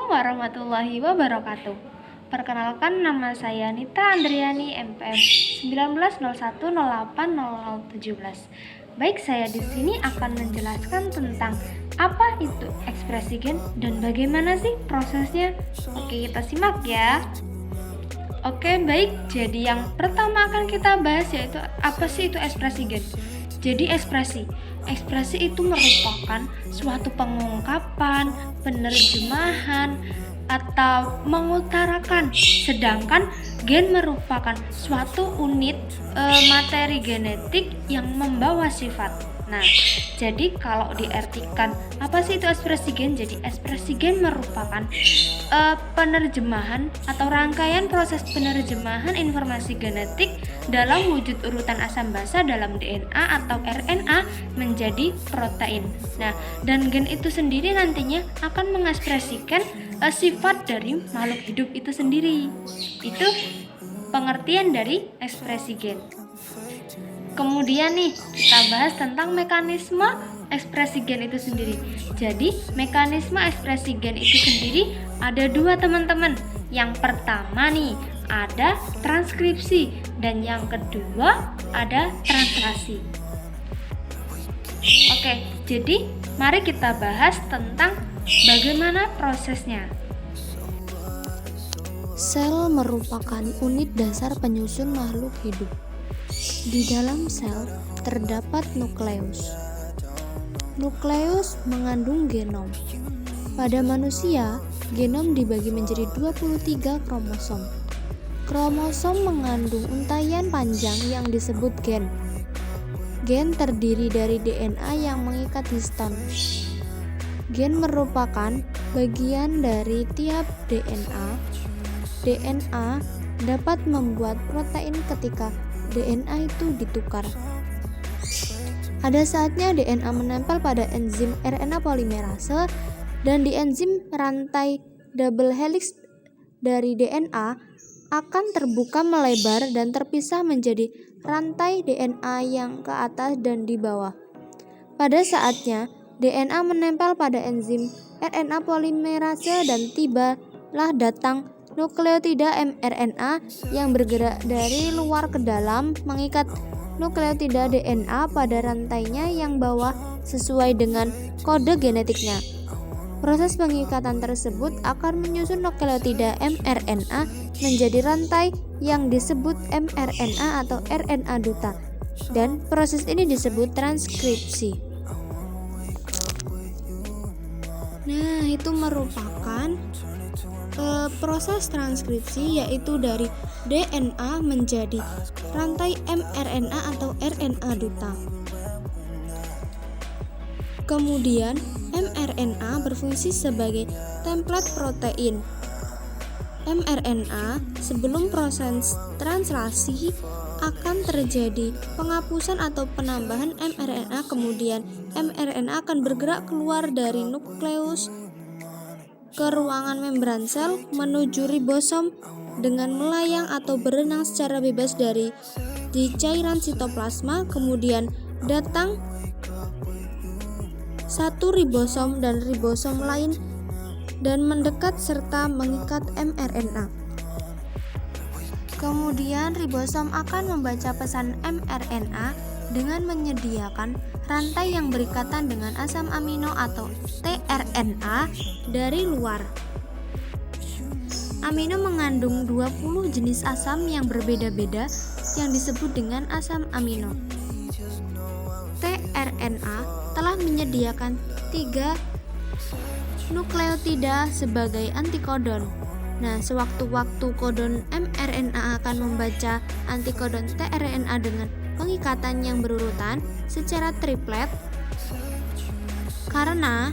warahmatullahi wabarakatuh. Perkenalkan, nama saya Nita Andriani, MPM 1901080017. Baik, saya di sini akan menjelaskan tentang apa itu ekspresi gen dan bagaimana sih prosesnya. Oke, kita simak ya. Oke, baik. Jadi yang pertama akan kita bahas yaitu apa sih itu ekspresi gen. Jadi ekspresi itu merupakan suatu pengungkapan, penerjemahan, atau mengutarakan. Sedangkan gen merupakan suatu unit materi genetik yang membawa sifat. Nah, jadi kalau diartikan apa sih itu ekspresi gen? Jadi ekspresi gen merupakan penerjemahan atau rangkaian proses penerjemahan informasi genetik dalam wujud urutan asam basa dalam DNA atau RNA menjadi protein. Nah, dan gen itu sendiri nantinya akan mengekspresikan sifat dari makhluk hidup itu sendiri. Itu pengertian dari ekspresi gen. Kemudian nih, kita bahas tentang mekanisme ekspresi gen itu sendiri. Jadi, mekanisme ekspresi gen itu sendiri ada dua, teman-teman. Yang pertama nih, ada transkripsi, dan yang kedua ada translasi. Oke, jadi mari kita bahas tentang bagaimana prosesnya. Sel merupakan unit dasar penyusun makhluk hidup. Di dalam sel terdapat nukleus. Nukleus mengandung genom. Pada manusia, genom dibagi menjadi 23 kromosom. Kromosom mengandung untaian panjang yang disebut gen. Gen terdiri dari DNA yang mengikat histon. Gen merupakan bagian dari tiap DNA. DNA dapat membuat protein ketika DNA itu ditukar. Ada saatnya DNA menempel pada enzim RNA polimerase, dan di enzim rantai double helix dari DNA akan terbuka melebar dan terpisah menjadi rantai DNA yang ke atas dan di bawah. Pada saatnya DNA menempel pada enzim RNA polimerase dan tibalah datang nukleotida mRNA yang bergerak dari luar ke dalam mengikat nukleotida DNA pada rantainya yang bawah sesuai dengan kode genetiknya. Proses pengikatan tersebut akan menyusun nukleotida mRNA menjadi rantai yang disebut mRNA atau RNA duta, dan proses ini disebut transkripsi. Nah, itu merupakan proses transkripsi, yaitu dari DNA menjadi rantai mRNA atau RNA duta. Kemudian mRNA berfungsi sebagai template protein. mRNA sebelum proses translasi akan terjadi penghapusan atau penambahan mRNA, kemudian mRNA akan bergerak keluar dari nukleus ke ruangan membran sel menuju ribosom dengan melayang atau berenang secara bebas di cairan sitoplasma, kemudian datang satu ribosom dan ribosom lain dan mendekat serta mengikat mRNA. Kemudian ribosom akan membaca pesan mRNA dengan menyediakan rantai yang berikatan dengan asam amino atau tRNA dari luar. Amino mengandung 20 jenis asam yang berbeda-beda yang disebut dengan asam amino. tRNA telah menyediakan 3 nukleotida sebagai antikodon. Nah, sewaktu-waktu kodon mRNA akan membaca antikodon tRNA dengan pengikatan yang berurutan secara triplet. Karena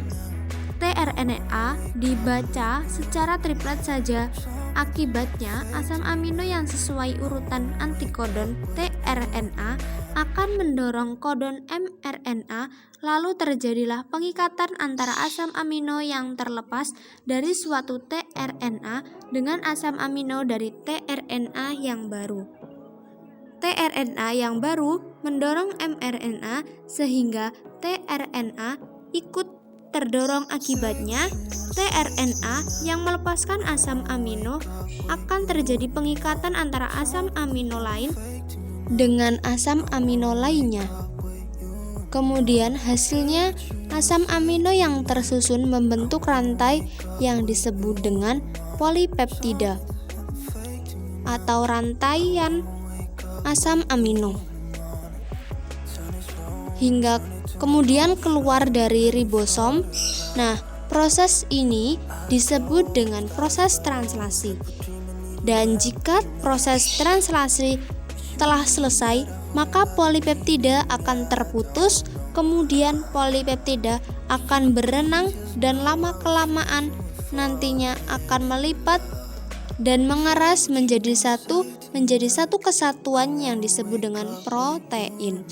tRNA dibaca secara triplet saja, akibatnya asam amino yang sesuai urutan antikodon tRNA akan mendorong kodon mRNA, lalu terjadilah pengikatan antara asam amino yang terlepas dari suatu tRNA dengan asam amino dari tRNA yang baru. tRNA yang baru mendorong mRNA sehingga tRNA ikut terdorong akibatnya, tRNA yang melepaskan asam amino akan terjadi pengikatan antara asam amino lain dengan asam amino lainnya. Kemudian hasilnya asam amino yang tersusun membentuk rantai yang disebut dengan polipeptida atau rantaian asam amino. Hingga kemudian keluar dari ribosom. Nah, proses ini disebut dengan proses translasi. Dan jika proses translasi telah selesai, maka polipeptida akan terputus, kemudian polipeptida akan berenang dan lama-kelamaan nantinya akan melipat dan mengeras menjadi satu kesatuan yang disebut dengan protein.